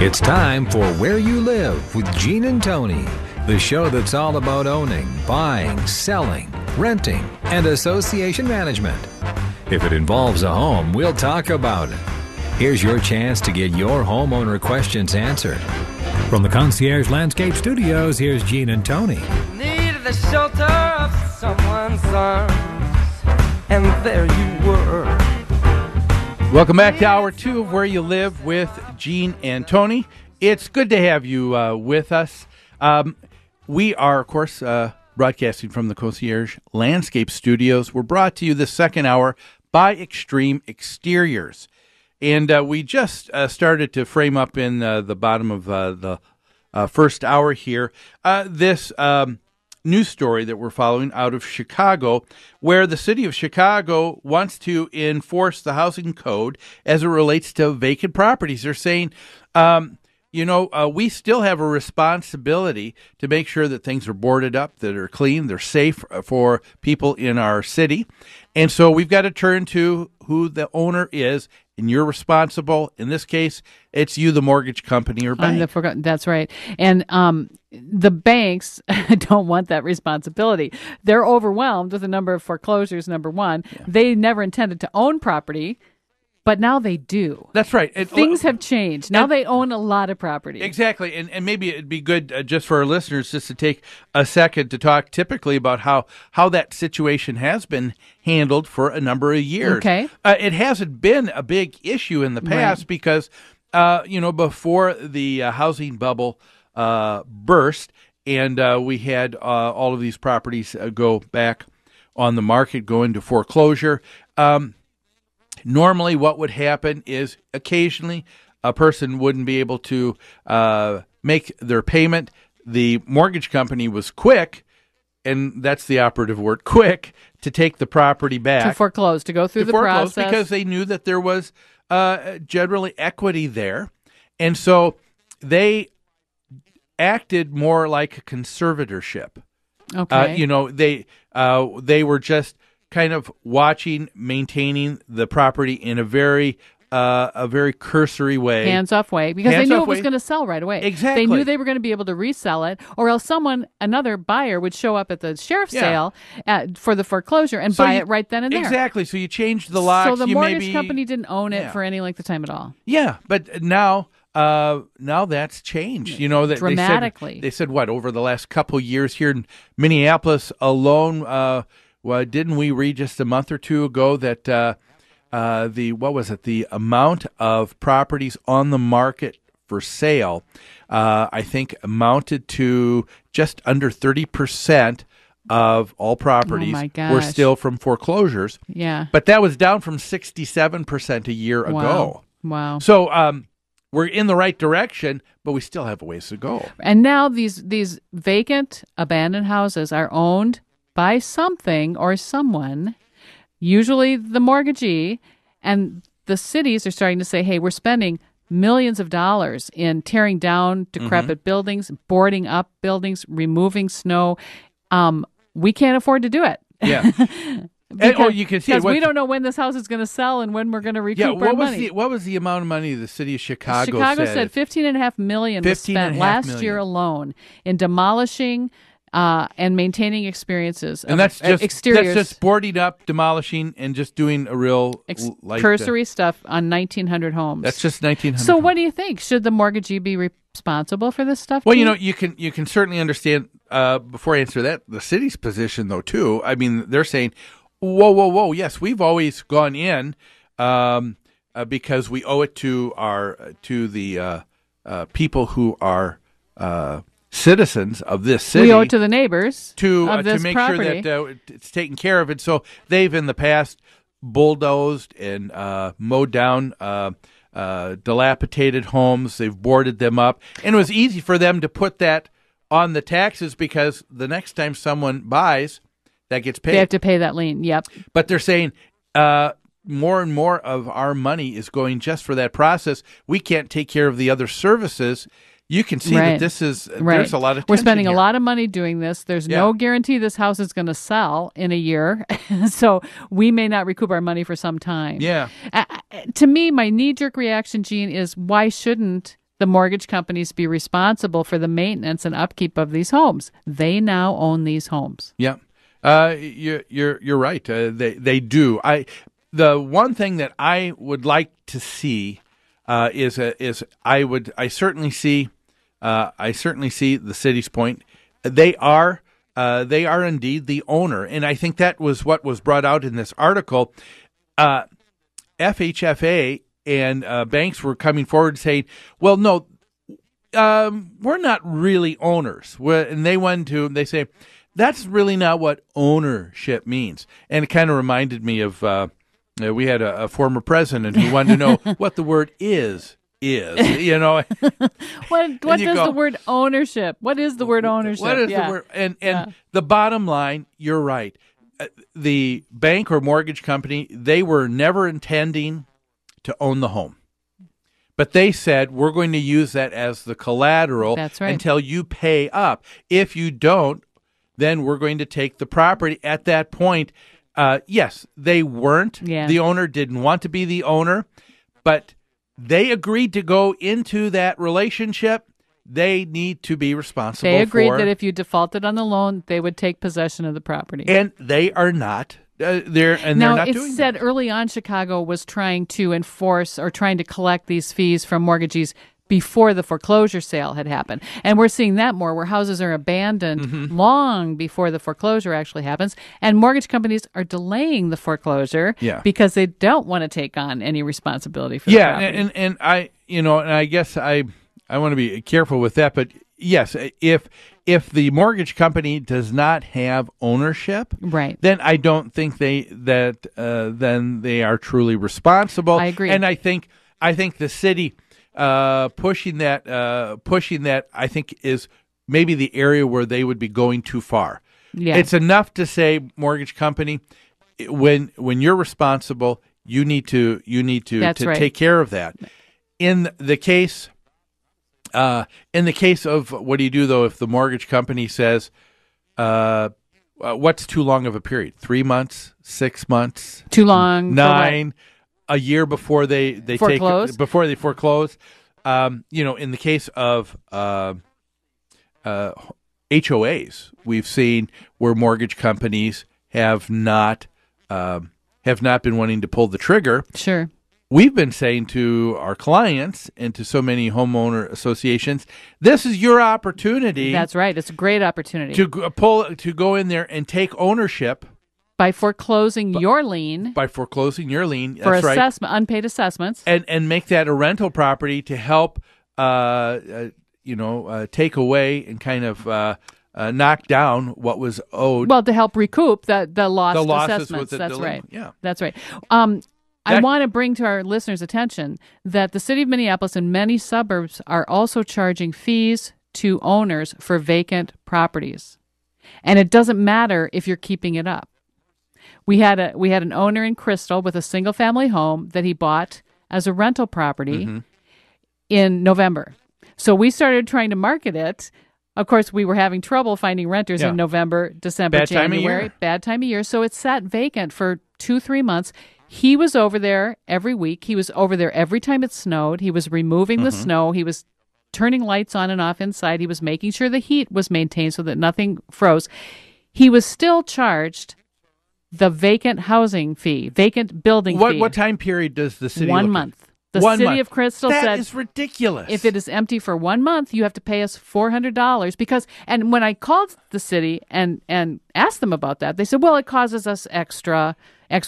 It's time for Where You Live with Gene and Tony, the show that's all about owning, buying, selling, renting, and association management. If it involves a home, we'll talk about it. Here's your chance to get your homeowner questions answered. From the Concierge Landscape Studios, here's Gene and Tony. Needed the shelter of someone's arms, and there you were. Welcome back to Hour 2 of Where You Live with Gene and Tony. It's good to have you with us. We are, of course, broadcasting from the Concierge Landscape Studios. We're brought to you this second hour by Extreme Exteriors. And we just started to frame up in the bottom of the first hour here this news story that we're following out of Chicago, where the city of Chicago wants to enforce the housing code as it relates to vacant properties. They're saying, we still have a responsibility to make sure that things are boarded up, that are clean, they're safe for people in our city. And so we've got to turn to who the owner is, and you're responsible. In this case, it's you, the mortgage company or bank. That's right. And the banks don't want that responsibility. They're overwhelmed with the number of foreclosures, number one. Yeah. They never intended to own property, but now they do. That's right. Things have changed. Now they own a lot of property. Exactly. And maybe it'd be good just for our listeners just to take a second to talk typically about how that situation has been handled for a number of years. Okay. It hasn't been a big issue in the past right. Because, before the housing bubble burst and we had all of these properties go back on the market, go into foreclosure, normally what would happen is occasionally a person wouldn't be able to make their payment. The mortgage company was quick, and that's the operative word, quick, to take the property back. To foreclose, to go through the process. Because they knew that there was generally equity there. And so they acted more like a conservatorship. Okay. They were just kind of watching, maintaining the property in a very cursory way. Hands-off way, because they knew it was going to sell right away. Exactly. They knew they were going to be able to resell it, or else another buyer would show up at the sheriff's sale for the foreclosure and buy it right then and there. Exactly. So you changed the locks. So the mortgage company didn't own it for any length of time at all. Yeah, but now that's changed. Dramatically. They said what, over the last couple years here in Minneapolis alone, didn't we read just a month or two ago that the amount of properties on the market for sale, I think amounted to just under 30% of all properties were still from foreclosures. Yeah. But that was down from 67% a year ago. Wow. So we're in the right direction, but we still have a ways to go. And now these vacant, abandoned houses are owned by something or someone, usually the mortgagee, and the cities are starting to say, hey, we're spending millions of dollars in tearing down decrepit buildings, boarding up buildings, removing snow. We can't afford to do it. Yeah. Because you can see we don't know when this house is going to sell and when we're going to recoup our money. What was the amount of money the city of Chicago said? Chicago said $15.5 million was spent last year alone in demolishing and maintaining experiences. And that's just exteriors. That's just boarding up, demolishing, and just doing a real cursory stuff on 1,900 homes. That's just 1,900. So what do you think? Should the mortgagee be responsible for this stuff? Well, you can certainly understand. Before I answer that, the city's position though too. I mean, they're saying, whoa. Yes, we've always gone in because we owe it to the people who are citizens of this city. We owe it to the neighbors to this make property. sure that it's taken care of. And so they've in the past bulldozed and mowed down dilapidated homes. They've boarded them up, and it was easy for them to put that on the taxes because the next time someone buys, that gets paid. They have to pay that lien. Yep. But they're saying more and more of our money is going just for that process. We can't take care of the other services. You can see that this is there's a lot of tension. We're spending here. A lot of money doing this. There's no guarantee this house is going to sell in a year, so we may not recoup our money for some time. Yeah. To me, my knee-jerk reaction, Gene, is why shouldn't the mortgage companies be responsible for the maintenance and upkeep of these homes. They now own these homes. Yeah, you're right. They do. The one thing that I would like to see is I certainly see the city's point. They are indeed the owner, and I think that was what was brought out in this article. FHFA and banks were coming forward saying, well, no, we're not really owners. And they say, that's really not what ownership means. And it kind of reminded me of, we had a former president who wanted to know what the word is, you know. What does the word ownership? What is the word ownership? What is the word? And the bottom line, you're right. The bank or mortgage company, they were never intending to own the home. But they said, we're going to use that as the collateral until you pay up. If you don't, then we're going to take the property. At that point, yes, they weren't. Yeah. The owner didn't want to be the owner, but they agreed to go into that relationship. They need to be responsible for. They agreed that if you defaulted on the loan, they would take possession of the property. And they are not. They're not doing that. Now, it said early on Chicago was trying to enforce or trying to collect these fees from mortgagees before the foreclosure sale had happened. And we're seeing that more, where houses are abandoned long before the foreclosure actually happens. And mortgage companies are delaying the foreclosure because they don't want to take on any responsibility for the property. And I guess I want to be careful with that, but yes, if the mortgage company does not have ownership, right, then I don't think then they are truly responsible. I agree, and I think the city pushing that I think is maybe the area where they would be going too far. Yeah, it's enough to say, mortgage company, when you're responsible, you need to take care of that. In the case of, what do you do though if the mortgage company says, what's too long of a period? 3 months, 6 months, too long, 9, a year before they foreclose? Before they foreclose. In the case of HOAs, we've seen where mortgage companies have not been wanting to pull the trigger. Sure. We've been saying to our clients and to so many homeowner associations, this is your opportunity. That's right. It's a great opportunity to go in there and take ownership by foreclosing your lien. By foreclosing your lien, for that's assessment, right. Unpaid assessments, and make that a rental property to help, take away and kind of knock down what was owed. Well, to help recoup the lost assessments. That's right. Yeah, that's right. I want to bring to our listeners' attention that the city of Minneapolis and many suburbs are also charging fees to owners for vacant properties. And it doesn't matter if you're keeping it up. We had an owner in Crystal with a single-family home that he bought as a rental property in November. So we started trying to market it. Of course, we were having trouble finding renters in November, December, January. Bad time of year. So it sat vacant for 2-3 months. He was over there every week. He was over there every time it snowed. He was removing the snow. He was turning lights on and off inside. He was making sure the heat was maintained so that nothing froze. He was still charged the vacant housing fee, vacant building fee. What time period does the city 1 month. The city of Crystal said, that is ridiculous. If it is empty for 1 month, you have to pay us $400 because. And when I called the city and asked them about that, they said, "Well, it causes us extra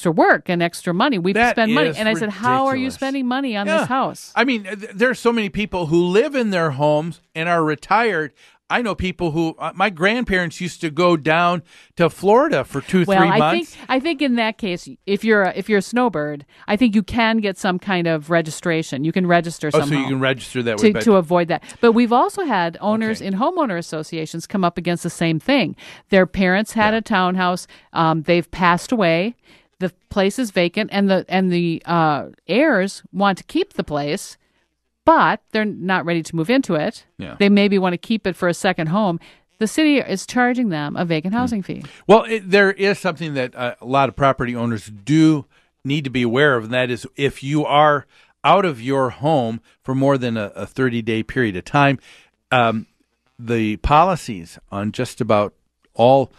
work and extra money. We spend money." And I said, "How are you spending money on this house?" I mean, there's so many people who live in their homes and are retired. I know people who my grandparents used to go down to Florida for 2-3 months. I think in that case, if you're a snowbird, I think you can get some kind of registration. You can register somehow. So you can register that way to avoid that. But we've also had owners in homeowner associations come up against the same thing. Their parents had a townhouse. They've passed away. The place is vacant, and the heirs want to keep the place. But they're not ready to move into it. Yeah. They maybe want to keep it for a second home. The city is charging them a vacant housing fee. Well, there is something that a lot of property owners do need to be aware of, and that is if you are out of your home for more than a 30-day period of time. The policies on just about all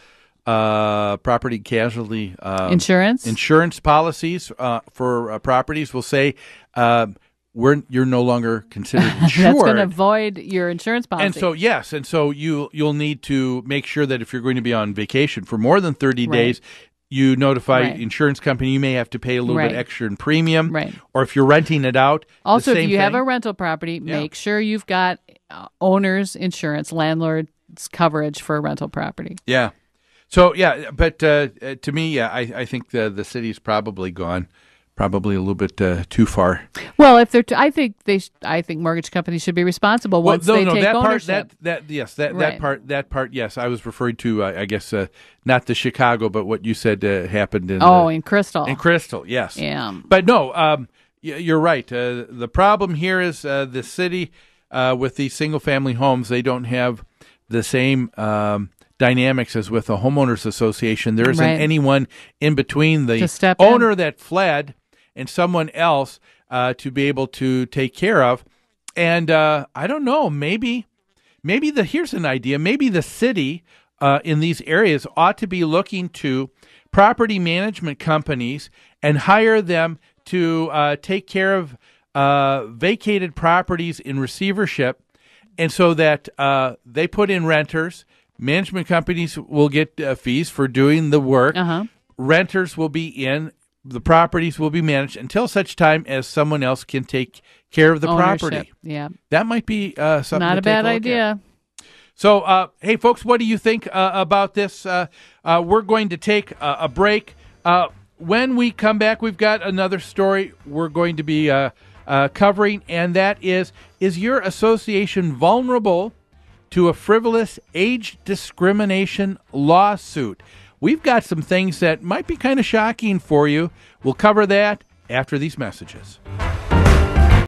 property casualty insurance policies for properties will say you're no longer considered insured. That's going to void your insurance policy. And so you'll need to make sure that if you're going to be on vacation for more than 30 days, you notify insurance company. You may have to pay a little bit extra in premium, or if you're renting it out. Also, if you have a rental property, make sure you've got owner's insurance, landlord's coverage for a rental property. Yeah. So but to me, I think the city's probably gone. Probably a little bit too far. Well, if they're, I think mortgage companies should be responsible once they take ownership. That part, yes. I was referring to, I guess, not the Chicago, but what you said happened in in Crystal. In Crystal, yes. Yeah. But no, you're right. The problem here is the city with these single-family homes. They don't have the same dynamics as with a homeowners association. There isn't anyone in between the owner that fled and someone else to be able to take care of. And I don't know, maybe here's an idea. Maybe the city in these areas ought to be looking to property management companies and hire them to take care of vacated properties in receivership, and so that they put in renters. Management companies will get fees for doing the work. Renters will be in. The properties will be managed until such time as someone else can take care of the property. Yeah, that might be something. Not a bad idea. So, hey, folks, what do you think about this? We're going to take a break. When we come back, we've got another story we're going to be covering, and that is your association vulnerable to a frivolous age discrimination lawsuit? We've got some things that might be kind of shocking for you. We'll cover that after these messages.